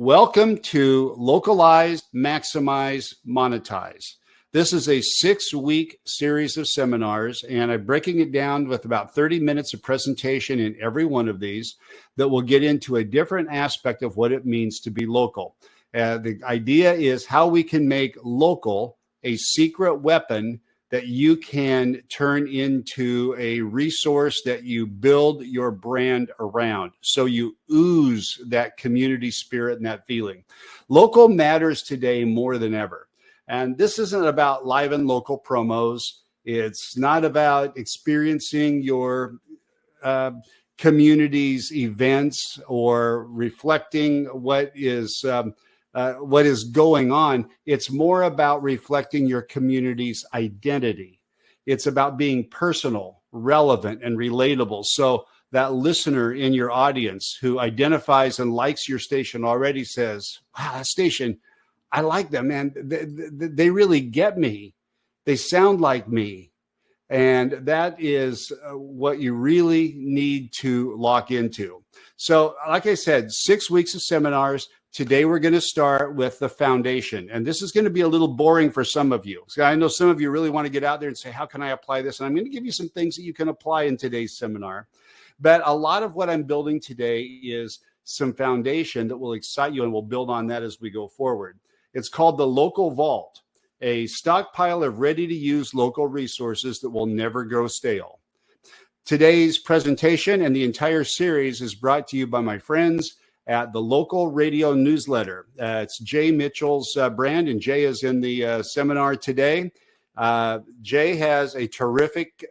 Welcome to Localize, Maximize, Monetize. This is a 6-week series of seminars, and I'm breaking it down with about 30 minutes of presentation in every one of these that will get into a different aspect of what it means to be local. The idea is how we can make local a secret weapon that you can turn into a resource that you build your brand around. So you ooze that community spirit and that feeling. Local matters today more than ever. And this isn't about live and local promos. It's not about experiencing your community's events or reflecting what is going on. It's more about reflecting your community's identity. It's about being personal, relevant, and relatable. So that listener in your audience who identifies and likes your station already says, wow, that station, I like them, man. They really get me. They sound like me. And that is what you really need to lock into. So like I said, 6 weeks of seminars. Today, we're going to start with the foundation. And this is going to be a little boring for some of you. So I know some of you really want to get out there and say, how can I apply this? And I'm going to give you some things that you can apply in today's seminar. But a lot of what I'm building today is some foundation that will excite you, and we'll build on that as we go forward. It's called the Local Vault, a stockpile of ready-to-use local resources that will never go stale. Today's presentation and the entire series is brought to you by my friends at the Local Radio Newsletter. It's Jay Mitchell's brand, and Jay is in the seminar today. Jay has a terrific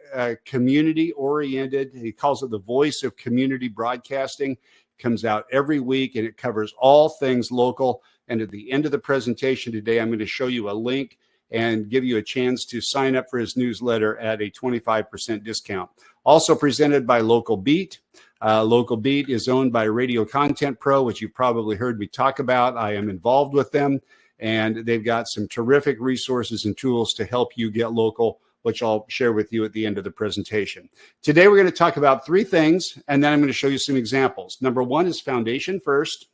community-oriented, he calls it the voice of community broadcasting. It comes out every week, and it covers all things local. And at the end of the presentation today, I'm going to show you a link and give you a chance to sign up for his newsletter at a 25% discount. Also presented by Local Beat. Local Beat is owned by Radio Content Pro, which you've probably heard me talk about. I am involved with them, and they've got some terrific resources and tools to help you get local, which I'll share with you at the end of the presentation. Today, we're going to talk about 3 things, and then I'm going to show you some examples. Number 1 is foundation first,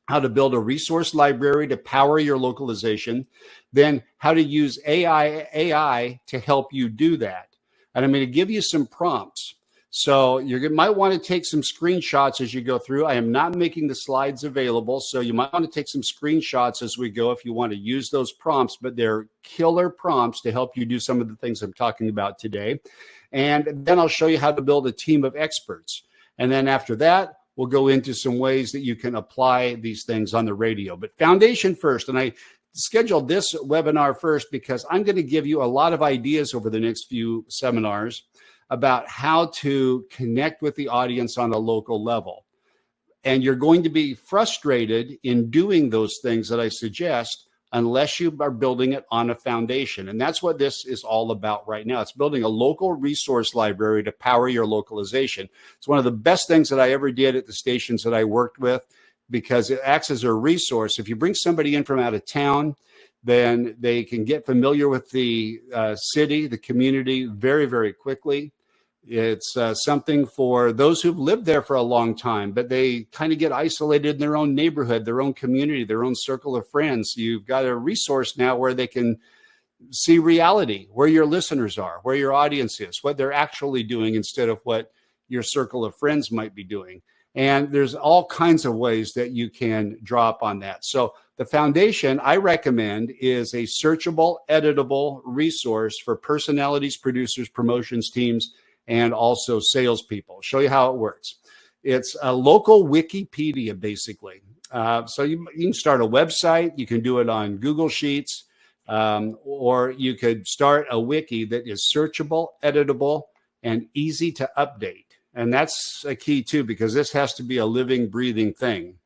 how to build a resource library to power your localization, then how to use AI to help you do that. And I'm going to give you some prompts. So you might want to take some screenshots as you go through. I am not making the slides available, so you might want to take some screenshots as we go if you want to use those prompts, but they're killer prompts to help you do some of the things I'm talking about today. And then I'll show you how to build a team of experts. And then after that, we'll go into some ways that you can apply these things on the radio. But foundation first, and I scheduled this webinar first because I'm going to give you a lot of ideas over the next few seminars about how to connect with the audience on a local level. And you're going to be frustrated in doing those things that I suggest unless you are building it on a foundation. And that's what this is all about right now. It's building a local resource library to power your localization. It's one of the best things that I ever did at the stations that I worked with because it acts as a resource. If you bring somebody in from out of town, then they can get familiar with the city, the community very, very quickly. It's something for those who've lived there for a long time, but they kind of get isolated in their own neighborhood, their own community, their own circle of friends. You've got a resource now where they can see reality, where your listeners are, where your audience is, what they're actually doing instead of what your circle of friends might be doing. And there's all kinds of ways that you can draw upon that. So the foundation I recommend is a searchable, editable resource for personalities, producers, promotions teams, and also salespeople. Show you how it works. It's a local Wikipedia, basically. So you can start a website. You can do it on Google Sheets, or you could start a wiki that is searchable, editable, and easy to update. And that's a key too, because this has to be a living, breathing thing.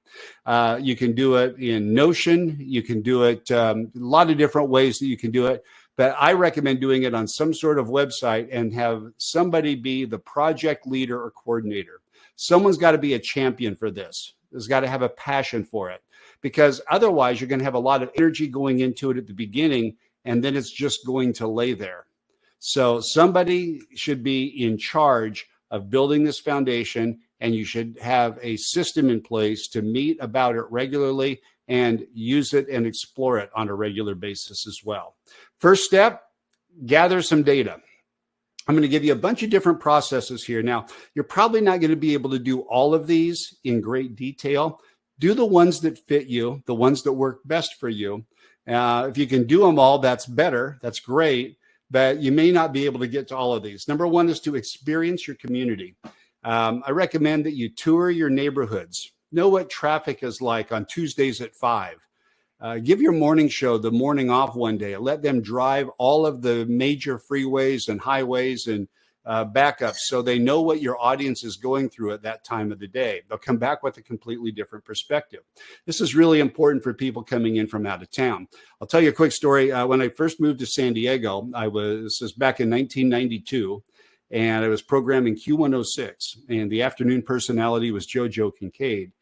You can do it in Notion. You can do it a lot of different ways that you can do it. But I recommend doing it on some sort of website and have somebody be the project leader or coordinator. Someone's got to be a champion for this. There's got to have a passion for it, because otherwise you're going to have a lot of energy going into it at the beginning, and then it's just going to lay there. So somebody should be in charge of building this foundation and you should have a system in place to meet about it regularly and use it and explore it on a regular basis as well. First step, gather some data. I'm going to give you a bunch of different processes here. Now, you're probably not going to be able to do all of these in great detail. Do the ones that fit you, the ones that work best for you. If you can do them all, that's better. That's great. But you may not be able to get to all of these. Number one is to experience your community. I recommend that you tour your neighborhoods. Know what traffic is like on Tuesdays at 5. Give your morning show the morning off one day. Let them drive all of the major freeways and highways and backups so they know what your audience is going through at that time of the day. They'll come back with a completely different perspective. This is really important for people coming in from out of town. I'll tell you a quick story. When I first moved to San Diego, this was back in 1992, and I was programming Q106, and the afternoon personality was JoJo Kincaid.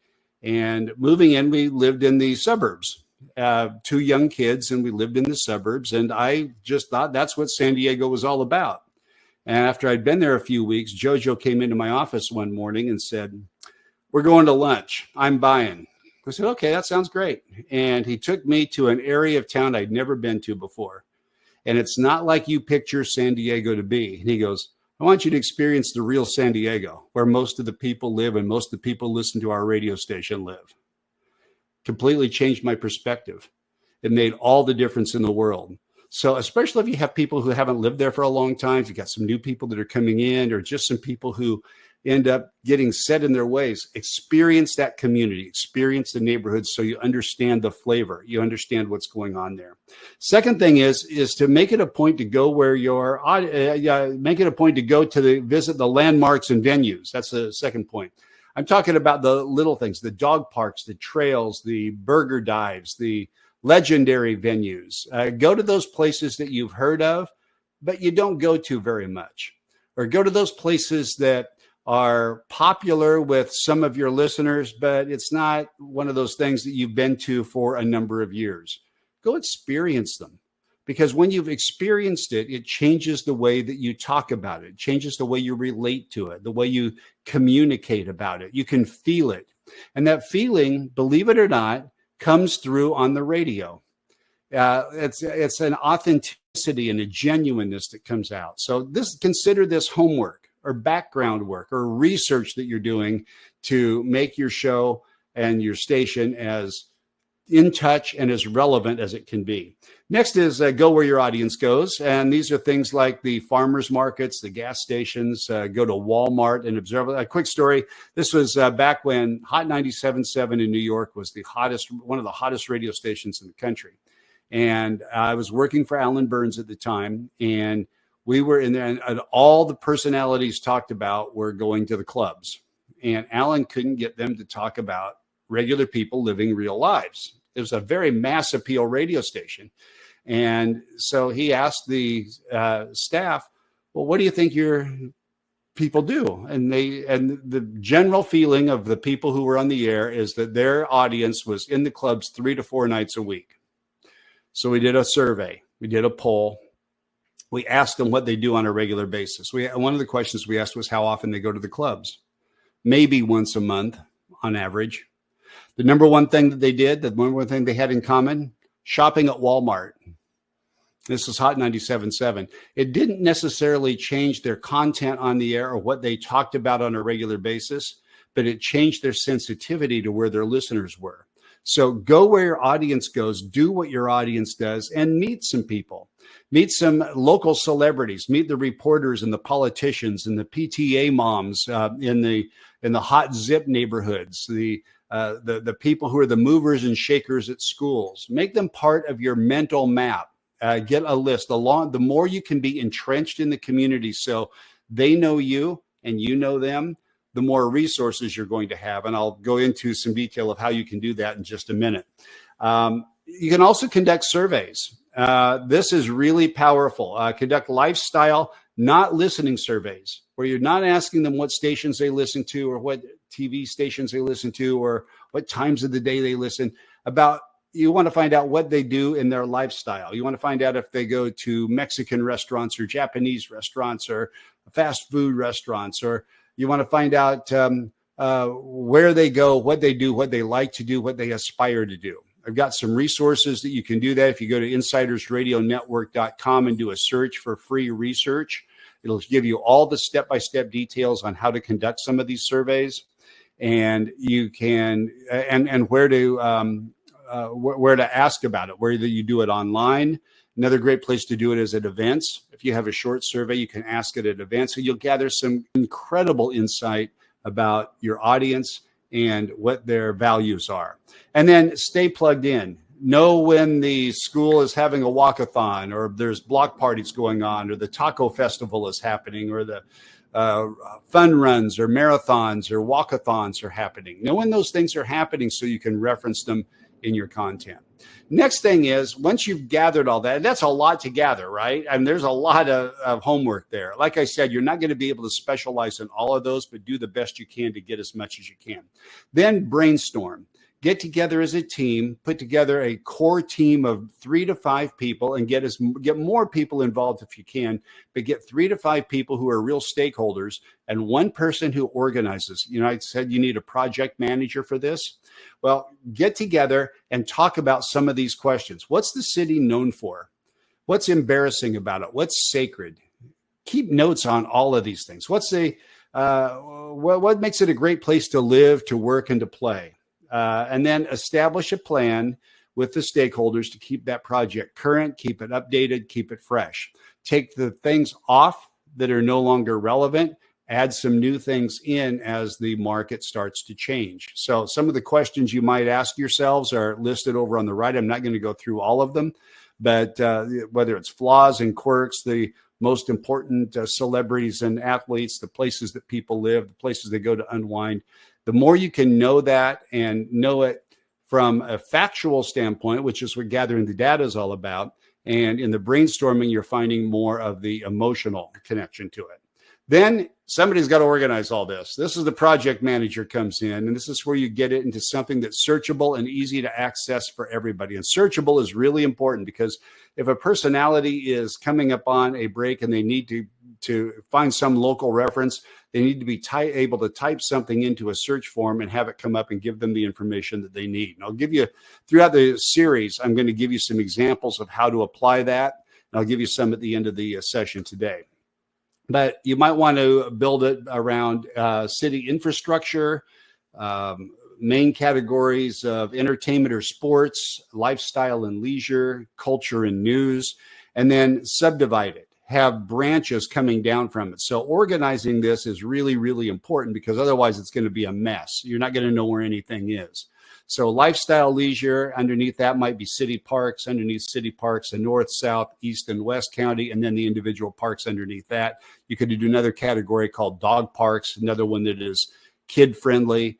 And moving in, we lived in the suburbs. 2 young kids, and we lived in the suburbs, and I just thought that's what San Diego was all about. And after I'd been there a few weeks, JoJo came into my office one morning and said, "We're going to lunch. I'm buying." I said, "Okay, that sounds great." And he took me to an area of town I'd never been to before. And it's not like you picture San Diego to be. And he goes, "I want you to experience the real San Diego, where most of the people live and most of the people listen to our radio station live." Completely changed my perspective. It made all the difference in the world. So especially if you have people who haven't lived there for a long time, if you've got some new people that are coming in, or just some people who end up getting set in their ways, experience that community, experience the neighborhood so you understand the flavor, you understand what's going on there. Second thing is to make it a point to go where make it a point to go to visit the landmarks and venues. That's the second point. I'm talking about the little things, the dog parks, the trails, the burger dives, the legendary venues. Go to those places that you've heard of, but you don't go to very much. Or go to those places that are popular with some of your listeners, but it's not one of those things that you've been to for a number of years. Go experience them. Because when you've experienced it, it changes the way that you talk about it. It changes the way you relate to it, the way you communicate about it. You can feel it. And that feeling, believe it or not, comes through on the radio. It's an authenticity and a genuineness that comes out. So consider this homework or background work or research that you're doing to make your show and your station as in touch and as relevant as it can be. Next is go where your audience goes. And these are things like the farmers markets, the gas stations, go to Walmart and observe. A quick story. This was back when Hot 97.7 in New York was one of the hottest radio stations in the country. And I was working for Alan Burns at the time, and we were in there, and all the personalities talked about were going to the clubs. And Alan couldn't get them to talk about regular people living real lives. It was a very mass appeal radio station. And so he asked the staff, "Well, what do you think your people do?" And the general feeling of the people who were on the air is that their audience was in the clubs 3 to 4 nights a week. So we did a survey. We did a poll. We asked them what they do on a regular basis. One of the questions we asked was how often they go to the clubs. Maybe once a month on average. The number one thing that they did, the number one thing they had in common, shopping at Walmart. This is Hot 97.7. It didn't necessarily change their content on the air or what they talked about on a regular basis, but it changed their sensitivity to where their listeners were. So go where your audience goes, do what your audience does, and meet some people. Meet some local celebrities, meet the reporters and the politicians and the PTA moms in the hot zip neighborhoods, the people who are the movers and shakers at schools. Make them part of your mental map. Get a list. The more you can be entrenched in the community so they know you and you know them, the more resources you're going to have. And I'll go into some detail of how you can do that in just a minute. You can also conduct surveys. This is really powerful. Conduct lifestyle, not listening surveys, where you're not asking them what stations they listen to or what TV stations they listen to or what times of the day they listen. You want to find out what they do in their lifestyle. You want to find out if they go to Mexican restaurants or Japanese restaurants or fast food restaurants, or you want to find out where they go, what they do, what they like to do, what they aspire to do. I've got some resources that you can do that. If you go to insidersradionetwork.com and do a search for free research, it'll give you all the step-by-step details on how to conduct some of these surveys, and you can and where to ask about it, whether you do it online. Another great place to do it is at events. If you have a short survey, you can ask it at events, so you'll gather some incredible insight about your audience and what their values are. And then stay plugged in. Know when the school is having a walkathon, or there's block parties going on, or the taco festival is happening, or the fun runs or marathons or walkathons are happening. Know when those things are happening so you can reference them in your content. Next thing is, once you've gathered all that, and that's a lot to gather, right? And there's a lot of homework there. Like I said, you're not going to be able to specialize in all of those, but do the best you can to get as much as you can. Then brainstorm. Get together as a team, put together a core team of 3 to 5 people, and get more people involved if you can, but get 3 to 5 people who are real stakeholders and one person who organizes. You know, I said you need a project manager for this. Well, get together and talk about some of these questions. What's the city known for? What's embarrassing about it? What's sacred? Keep notes on all of these things. What makes it a great place to live, to work, and to play? And then establish a plan with the stakeholders to keep that project current, keep it updated, keep it fresh. Take the things off that are no longer relevant, add some new things in as the market starts to change. So some of the questions you might ask yourselves are listed over on the right. I'm not going to go through all of them, but whether it's flaws and quirks, the most important celebrities and athletes, the places that people live, the places they go to unwind. The more you can know that and know it from a factual standpoint, which is what gathering the data is all about, and in the brainstorming, you're finding more of the emotional connection to it. Then somebody's got to organize all this. This is the project manager comes in, and this is where you get it into something that's searchable and easy to access for everybody. And searchable is really important, because if a personality is coming up on a break and they need to find some local reference, they need to be able to type something into a search form and have it come up and give them the information that they need. And I'll give you, throughout the series, I'm going to give you some examples of how to apply that. And I'll give you some at the end of the session today. But you might want to build it around city infrastructure, main categories of entertainment or sports, lifestyle and leisure, culture and news, and then subdivide it. Have branches coming down from it. So organizing this is really, really important, because otherwise it's going to be a mess. You're not going to know where anything is. So lifestyle, leisure, underneath that might be city parks, underneath city parks, the north, south, east, and west county, and then the individual parks underneath that. You could do another category called dog parks, another one that is kid-friendly,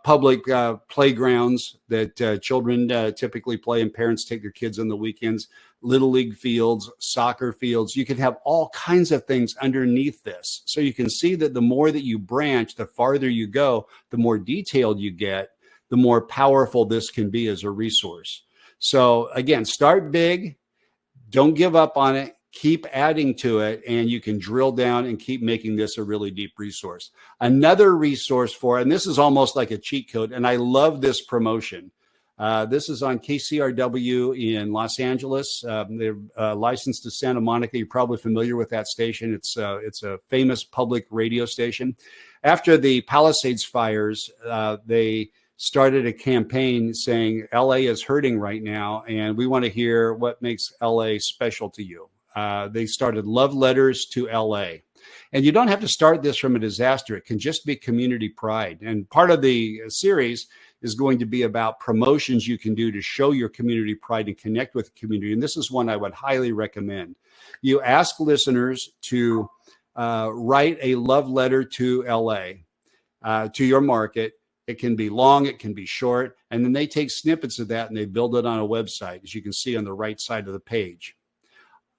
public playgrounds that children typically play and parents take their kids on the weekends, little league fields, soccer fields. You could have all kinds of things underneath this. So you can see that the more that you branch, the farther you go, the more detailed you get, the more powerful this can be as a resource. So again, start big, don't give up on it, keep adding to it, and you can drill down and keep making this a really deep resource. Another resource for, and this is almost like a cheat code, and I love this promotion. This is on KCRW in Los Angeles. They're licensed to Santa Monica. You're probably familiar with that station. It's a famous public radio station. After the Palisades fires, they started a campaign saying LA is hurting right now, and we want to hear what makes LA special to you. They started love letters to LA. And you don't have to start this from a disaster. It can just be community pride. And part of the series is going to be about promotions you can do to show your community pride and connect with the community. And this is one I would highly recommend. You ask listeners to write a love letter to LA, to your market. It can be long, it can be short, and then they take snippets of that and they build it on a website, as you can see on the right side of the page.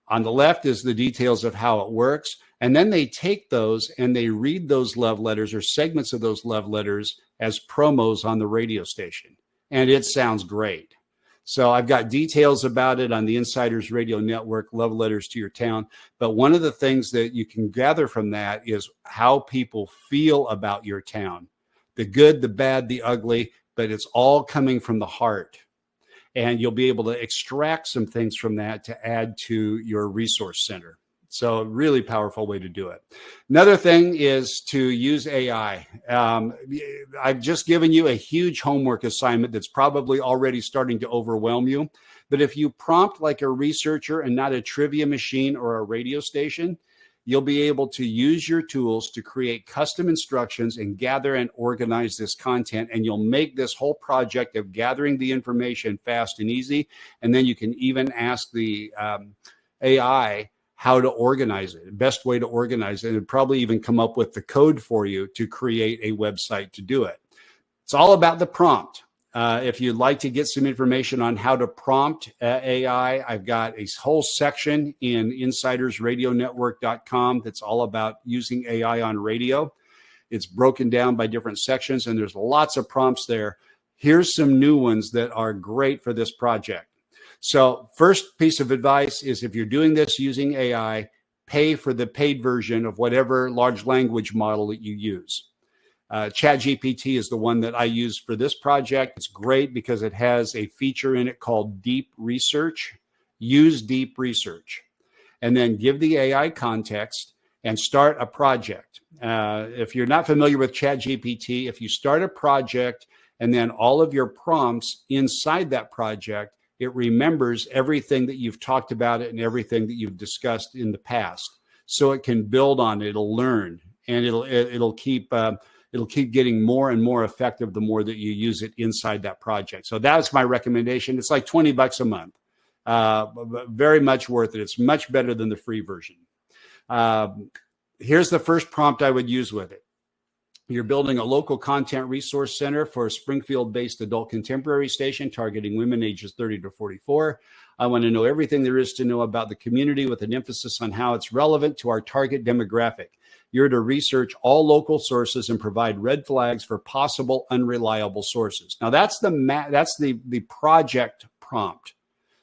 On the left is the details of how it works, and then they take those and they read those love letters or segments of those love letters as promos on the radio station, and it sounds great. So I've got details about it on the Insiders Radio Network, Love Letters to Your Town. But one of the things that you can gather from that is how people feel about your town. the good, the bad, the ugly, but it's all coming from the heart. And you'll be able to extract some things from that to add to your resource center. So really powerful way to do it. Another thing is to use AI. I've just given you a huge homework assignment that's probably already starting to overwhelm you. But if you prompt like a researcher and not a trivia machine or a radio station, you'll be able to use your tools to create custom instructions and gather and organize this content. And you'll make this whole project of gathering the information fast and easy. And then you can even ask the AI how to organize it, the best way to organize it, and probably even come up with the code for you to create a website to do it. It's all about the prompt. If you'd like to get some information on how to prompt AI, I've got a whole section in insidersradionetwork.com that's all about using AI on radio. It's broken down by different sections, and there's lots of prompts there. Here's some new ones that are great for this project. So first piece of advice is if you're doing this using AI, pay for the paid version of whatever large language model that you use. ChatGPT is the one that I use for this project. It's great because it has a feature in it called deep research. Use deep research and then give the AI context and start a project. If you're not familiar with ChatGPT, if you start a project and then all of your prompts inside that project, it remembers everything that you've talked about it and everything that you've discussed in the past. So it can build on it, it'll learn, and it'll keep getting more and more effective the more that you use it inside that project. So that's my recommendation. It's like $20 a month. Very much worth it. It's much better than the free version. Here's the first prompt I would use with it. You're building a local content resource center for a Springfield-based adult contemporary station targeting women ages 30 to 44. I want to know everything there is to know about the community with an emphasis on how it's relevant to our target demographic. You're to research all local sources and provide red flags for possible unreliable sources. Now that's the project prompt.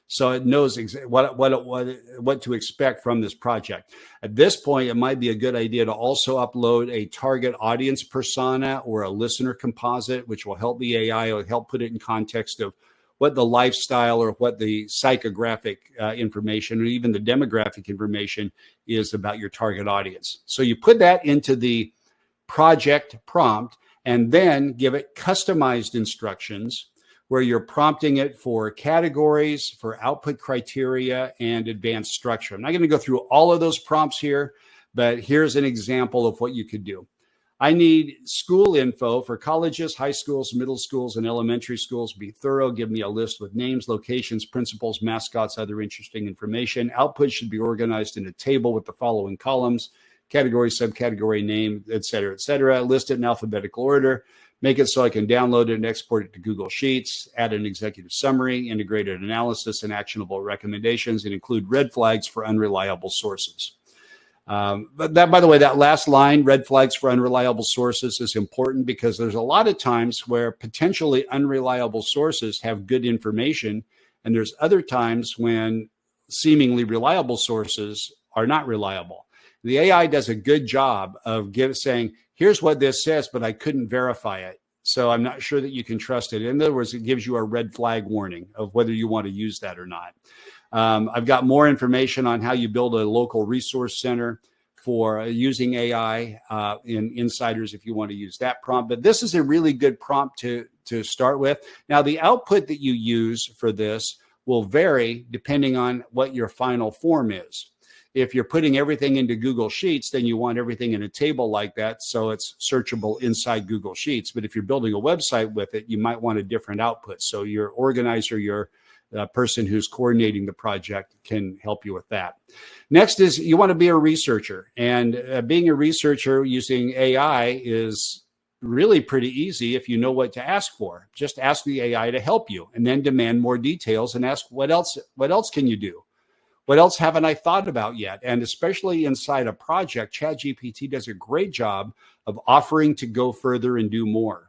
So it knows what to expect from this project. At this point, it might be a good idea to also upload a target audience persona or a listener composite, which will help the AI or help put it in context of what the lifestyle or what the psychographic information or even the demographic information is about your target audience. So you put that into the project prompt and then give it customized instructions where you're prompting it for categories, for output criteria, and advanced structure. I'm not going to go through all of those prompts here, but here's an example of what you could do. I need school info for colleges, high schools, middle schools, and elementary schools. Be thorough. Give me a list with names, locations, principals, mascots, other interesting information. Output should be organized in a table with the following columns: category, subcategory, name, et cetera, list it in alphabetical order. Make it so I can download it and export it to Google Sheets, add an executive summary, integrated analysis, and actionable recommendations, and include red flags for unreliable sources. But that, by the way, that last line, red flags for unreliable sources, is important because there's a lot of times where potentially unreliable sources have good information, and there's other times when seemingly reliable sources are not reliable. The AI does a good job of saying, here's what this says, but I couldn't verify it, so I'm not sure that you can trust it. In other words, it gives you a red flag warning of whether you want to use that or not. I've got more information on how you build a local resource center for using AI in Insiders if you want to use that prompt. But this is a really good prompt to start with. Now, the output that you use for this will vary depending on what your final form is. If you're putting everything into Google Sheets, then you want everything in a table like that, so it's searchable inside Google Sheets. But if you're building a website with it, you might want a different output. So your organizer, your person who's coordinating the project can help you with that. Next is you want to be a researcher. And being a researcher using AI is really pretty easy if you know what to ask for. Just ask the AI to help you and then demand more details and ask what else can you do? What else haven't I thought about yet? And especially inside a project, ChatGPT does a great job of offering to go further and do more.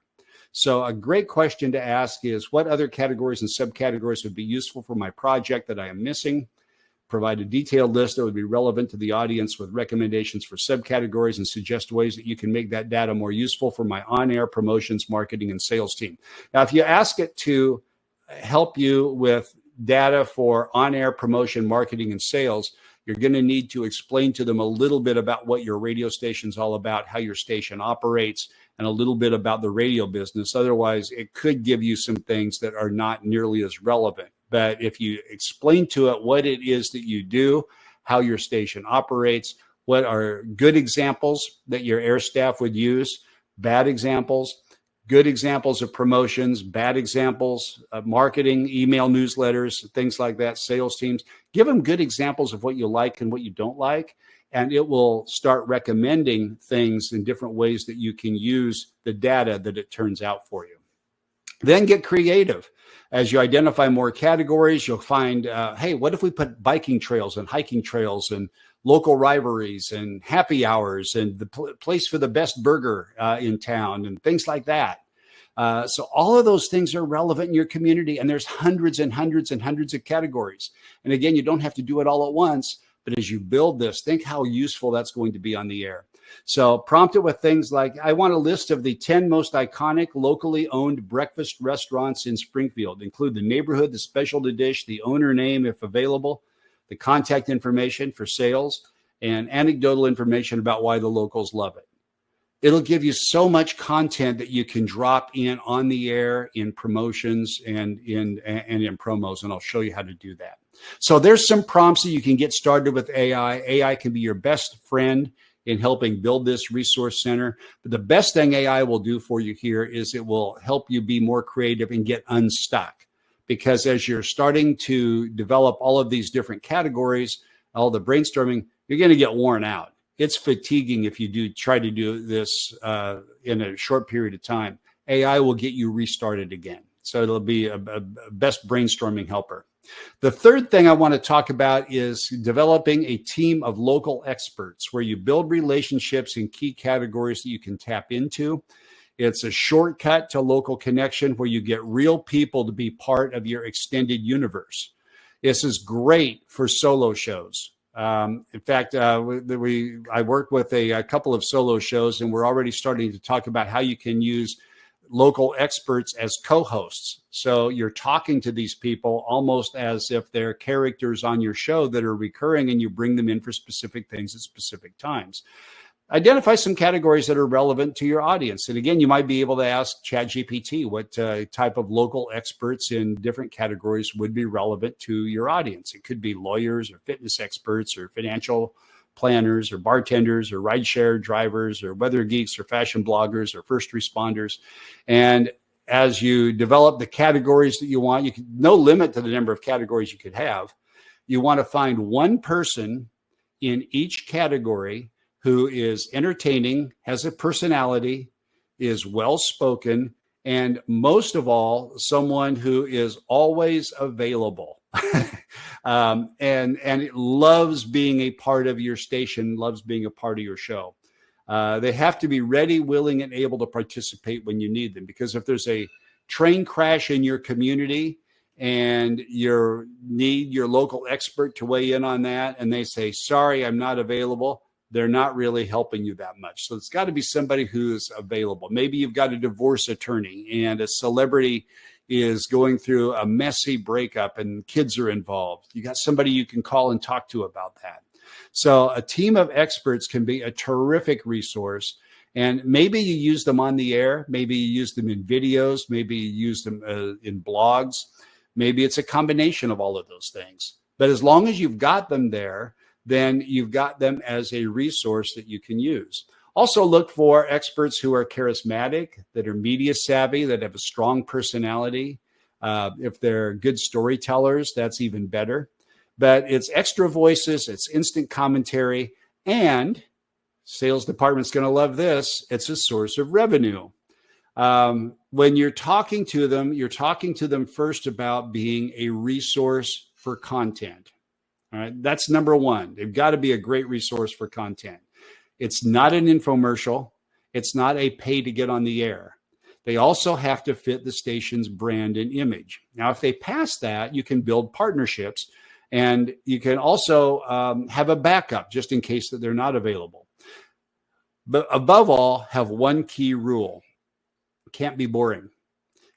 So a great question to ask is, what other categories and subcategories would be useful for my project that I am missing? Provide a detailed list that would be relevant to the audience with recommendations for subcategories and suggest ways that you can make that data more useful for my on-air promotions, marketing, and sales team. Now, if you ask it to help you with data for on-air promotion, marketing, and sales, you're going to need to explain to them a little bit about what your radio station's all about, how your station operates, and a little bit about the radio business. Otherwise, it could give you some things that are not nearly as relevant. But if you explain to it what it is that you do, how your station operates, what are good examples that your air staff would use, bad examples, good examples of promotions, bad examples of marketing, email newsletters, things like that, sales teams. Give them good examples of what you like and what you don't like, and it will start recommending things in different ways that you can use the data that it turns out for you. Then get creative. As you identify more categories, you'll find, hey, what if we put biking trails and hiking trails and local rivalries and happy hours and the place for the best burger in town and things like that. So all of those things are relevant in your community, and there's hundreds and hundreds and hundreds of categories. And again, you don't have to do it all at once, but as you build this, think how useful that's going to be on the air. So prompt it with things like, I want a list of the 10 most iconic locally owned breakfast restaurants in Springfield. Include the neighborhood, the specialty dish, the owner name if available, the contact information for sales, and anecdotal information about why the locals love it. It'll give you so much content that you can drop in on the air in promotions and in promos, and I'll show you how to do that. So there's some prompts that you can get started with AI. AI can be your best friend in helping build this resource center. But the best thing AI will do for you here is it will help you be more creative and get unstuck. Because as you're starting to develop all of these different categories, all the brainstorming, you're going to get worn out. It's fatiguing if you try to do this in a short period of time. AI will get you restarted again. So it'll be a best brainstorming helper. The third thing I want to talk about is developing a team of local experts where you build relationships in key categories that you can tap into. It's a shortcut to local connection where you get real people to be part of your extended universe. This is great for solo shows. In fact, I work with a couple of solo shows, and we're already starting to talk about how you can use local experts as co-hosts. So you're talking to these people almost as if they're characters on your show that are recurring, and you bring them in for specific things at specific times. Identify some categories that are relevant to your audience. And again, you might be able to ask ChatGPT what type of local experts in different categories would be relevant to your audience. It could be lawyers or fitness experts or financial planners or bartenders or rideshare drivers or weather geeks or fashion bloggers or first responders. And as you develop the categories that you want, you can no limit to the number of categories you could have. You want to find one person in each category who is entertaining, has a personality, is well-spoken, and most of all, someone who is always available. And it loves being a part of your station, loves being a part of your show. They have to be ready, willing, and able to participate when you need them. Because if there's a train crash in your community and you need your local expert to weigh in on that, and they say, sorry, I'm not available, they're not really helping you that much. So it's got to be somebody who's available. Maybe you've got a divorce attorney and a celebrity is going through a messy breakup and kids are involved. You got somebody you can call and talk to about that. So a team of experts can be a terrific resource. And maybe you use them on the air. Maybe you use them in videos. Maybe you use them in blogs. Maybe it's a combination of all of those things. But as long as you've got them there, then you've got them as a resource that you can use. Also look for experts who are charismatic, that are media savvy, that have a strong personality. If they're good storytellers, that's even better. But it's extra voices, it's instant commentary, and sales department's going to love this. It's a source of revenue. When you're talking to them first about being a resource for content. All right, that's number one. They've got to be a great resource for content. It's not an infomercial. It's not a pay to get on the air. They also have to fit the station's brand and image. Now, if they pass that, you can build partnerships And you can also have a backup just in case that they're not available. But above all, have one key rule. It can't be boring.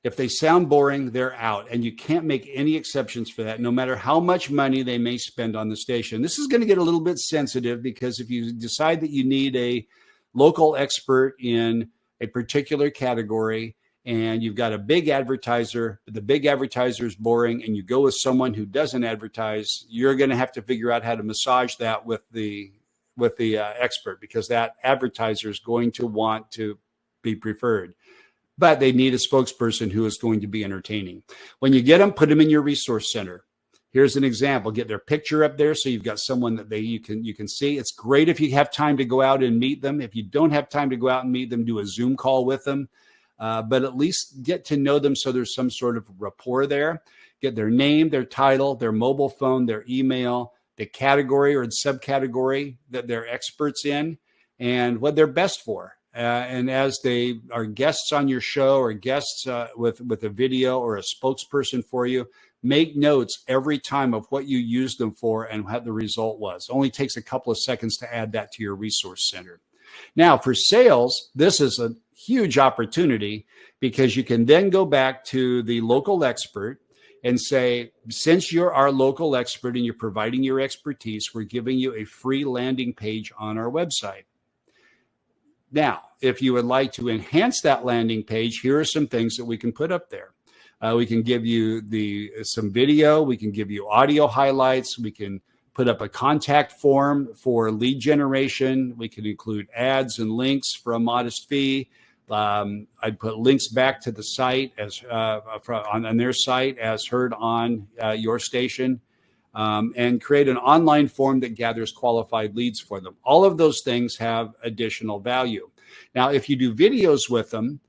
If they sound boring, they're out. And you can't make any exceptions for that, no matter how much money they may spend on the station. This is going to get a little bit sensitive, because if you decide that you need a local expert in a particular category and you've got a big advertiser, but the big advertiser is boring, and you go with someone who doesn't advertise, you're going to have to figure out how to massage that with the expert, because that advertiser is going to want to be preferred. But they need a spokesperson who is going to be entertaining. When you get them, put them in your resource center. Here's an example. Get their picture up there so you've got someone that you can see. It's great if you have time to go out and meet them. If you don't have time to go out and meet them, do a Zoom call with them. But at least get to know them so there's some sort of rapport there. Get their name, their title, their mobile phone, their email, the category or subcategory that they're experts in, and what they're best for. And as they are guests on your show, or guests with a video or a spokesperson for you, make notes every time of what you used them for and what the result was. It only takes a couple of seconds to add that to your resource center. Now, for sales, this is a huge opportunity, because you can then go back to the local expert and say, since you're our local expert and you're providing your expertise, we're giving you a free landing page on our website. Now, if you would like to enhance that landing page, here are some things that we can put up there. We can give you some video. We can give you audio highlights. We can put up a contact form for lead generation. We can include ads and links for a modest fee. I'd put links back to the site as on their site as heard on your station. And create an online form that gathers qualified leads for them. All of those things have additional value. Now, if you do videos with them,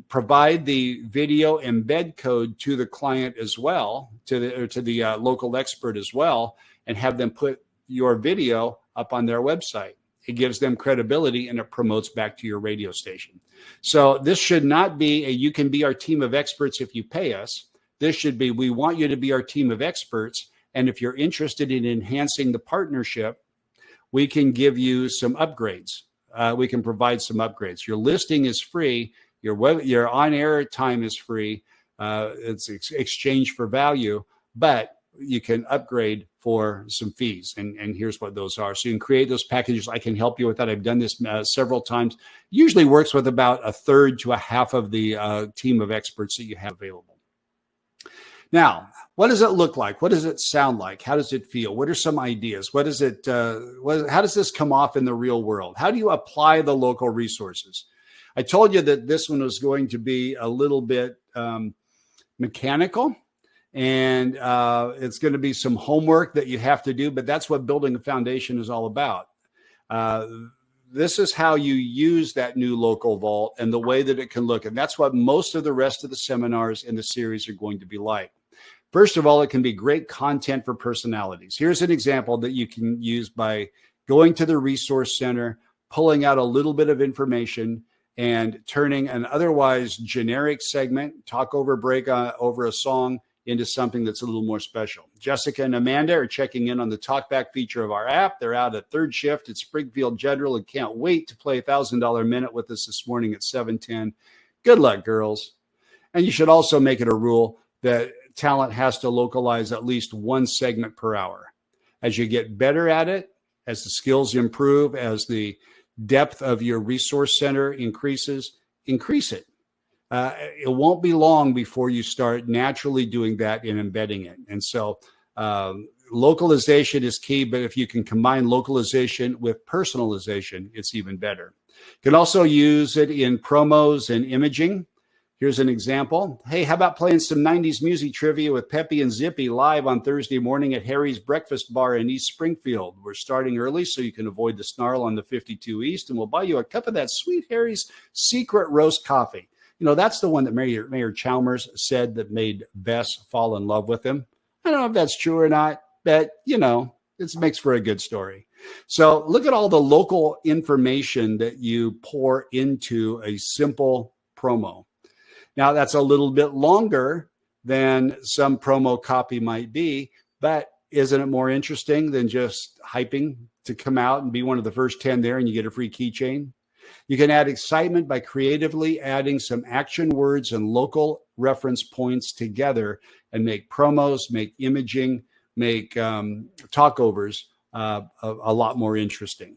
provide the video embed code to the client as well, to the local expert as well, and have them put your video up on their website. It gives them credibility, and it promotes back to your radio station. So this should not be you can be our team of experts if you pay us. This should be, we want you to be our team of experts. And if you're interested in enhancing the partnership, we can give you some upgrades. We can provide some upgrades. Your listing is free. Your on-air time is free. It's exchange for value, but you can upgrade for some fees. And here's what those are. So you can create those packages. I can help you with that. I've done this several times. Usually works with about a third to a half of the team of experts that you have available. Now, what does it look like? What does it sound like? How does it feel? What are some ideas? How does this come off in the real world? How do you apply the local resources? I told you that this one was going to be a little bit mechanical, and it's going to be some homework that you have to do, but that's what building a foundation is all about. This is how you use that new local vault and the way that it can look. And that's what most of the rest of the seminars in the series are going to be like. First of all, it can be great content for personalities. Here's an example that you can use by going to the resource center, pulling out a little bit of information, and turning an otherwise generic segment, talk over break over a song, into something that's a little more special. Jessica and Amanda are checking in on the talkback feature of our app. They're out at third shift at Springfield General and can't wait to play $1,000 minute with us this morning at 7:10. Good luck, girls. And you should also make it a rule that talent has to localize at least one segment per hour. As you get better at it, as the skills improve, as the depth of your resource center increases, increase it. It won't be long before you start naturally doing that and embedding it. And so localization is key, but if you can combine localization with personalization, it's even better. You can also use it in promos and imaging. Here's an example. Hey, how about playing some 90s music trivia with Peppy and Zippy live on Thursday morning at Harry's Breakfast Bar in East Springfield? We're starting early so you can avoid the snarl on the 52 East, and we'll buy you a cup of that sweet Harry's secret roast coffee. You know, that's the one that Mayor Chalmers said that made Bess fall in love with him. I don't know if that's true or not, but, you know, it makes for a good story. So look at all the local information that you pour into a simple promo. Now, that's a little bit longer than some promo copy might be, but isn't it more interesting than just hyping to come out and be one of the first 10 there and you get a free keychain? You can add excitement by creatively adding some action words and local reference points together and make promos, make imaging, make talkovers a lot more interesting.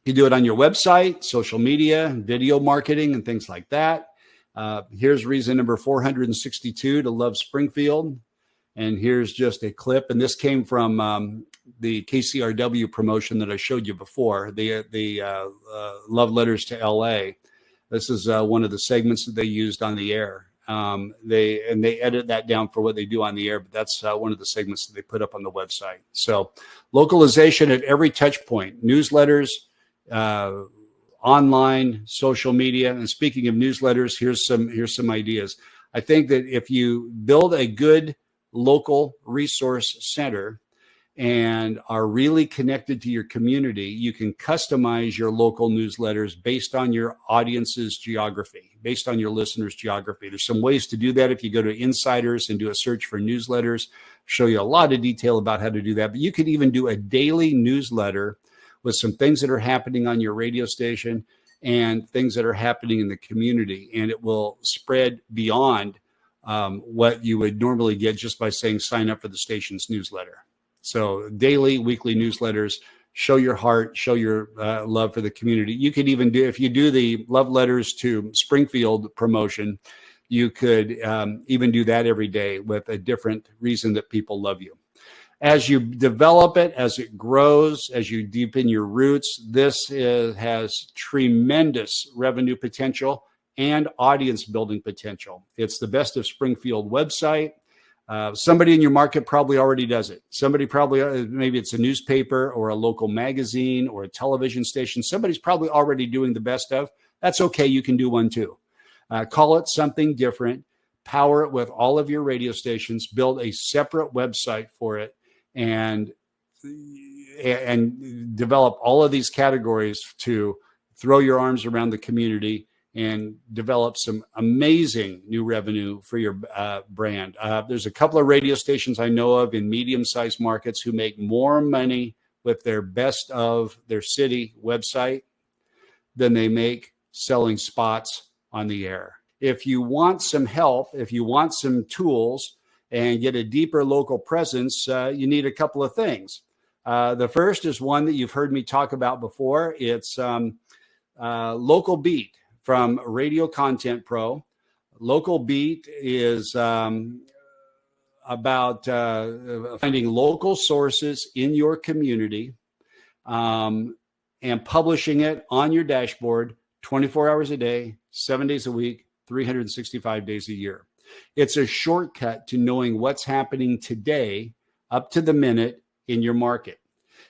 You do it on your website, social media, video marketing, and things like that. Here's reason number 462 to love Springfield. And here's just a clip. And this came from the KCRW promotion that I showed you before, the Love Letters to LA. This is one of the segments that they used on the air. They edit that down for what they do on the air, but that's one of the segments that they put up on the website. So localization at every touch point, newsletters, online, social media. And speaking of newsletters, here's some ideas. I think that if you build a good local resource center and are really connected to your community, you can customize your local newsletters based on your audience's geography, based on your listeners' geography. There's some ways to do that. If you go to Insiders and do a search for newsletters, show you a lot of detail about how to do that. But you could even do a daily newsletter with some things that are happening on your radio station and things that are happening in the community, and it will spread beyond what you would normally get just by saying sign up for the station's newsletter. So daily, weekly newsletters, show your heart, show your love for the community. You could even do, if you do the Love Letters to Springfield promotion, you could even do that every day with a different reason that people love you. As you develop it, as it grows, as you deepen your roots, this has tremendous revenue potential and audience building potential. It's the Best of Springfield website. Somebody in your market probably already does it. Somebody probably, maybe it's a newspaper or a local magazine or a television station. Somebody's probably already doing the Best of. That's okay. You can do one too. Call it something different. Power it with all of your radio stations. Build a separate website for it, and develop all of these categories to throw your arms around the community and develop some amazing new revenue for your brand. There's a couple of radio stations I know of in medium-sized markets who make more money with their Best of their city website than they make selling spots on the air. If you want some help, if you want some tools and get a deeper local presence, you need a couple of things. The first is one that you've heard me talk about before. It's Local Beat from Radio Content Pro. Local Beat is about finding local sources in your community and publishing it on your dashboard 24 hours a day, 7 days a week, 365 days a year. It's a shortcut to knowing what's happening today up to the minute in your market.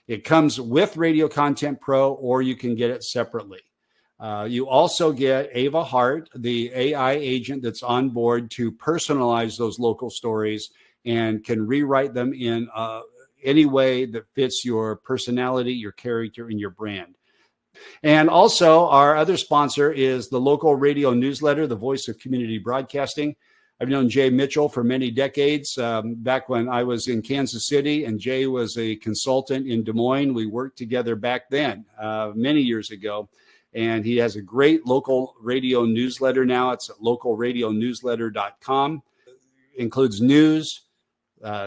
It comes with Radio Content Pro, or you can get it separately. You also get Ava Hart, the AI agent that's on board to personalize those local stories and can rewrite them in any way that fits your personality, your character, and your brand. And also, our other sponsor is the local radio newsletter, The Voice of Community Broadcasting. I've known Jay Mitchell for many decades, back when I was in Kansas City, and Jay was a consultant in Des Moines. We worked together back then, many years ago. And he has a great local radio newsletter now. It's at localradionewsletter.com. Includes news,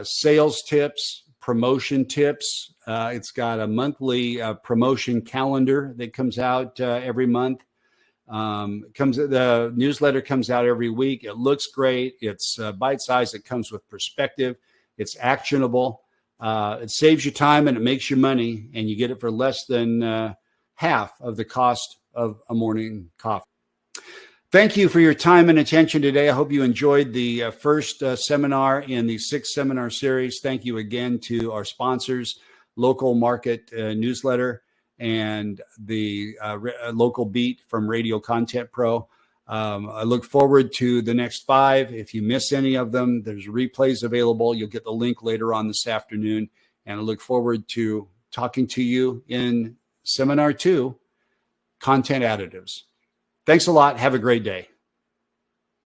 sales tips, promotion tips. It's got a monthly promotion calendar that comes out every month. The newsletter comes out every week. It looks great. It's bite-sized. It comes with perspective. It's actionable. It saves you time and it makes you money, and you get it for less than half of the cost of a morning coffee. Thank you for your time and attention today. I hope you enjoyed the first seminar in the 6-seminar series. Thank you again to our sponsors, Local Market Newsletter and the Local Beat from Radio Content Pro. I look forward to the next 5. If you miss any of them, there's replays available. You'll get the link later on this afternoon. And I look forward to talking to you in Seminar 2, Content Additives. Thanks a lot. Have a great day.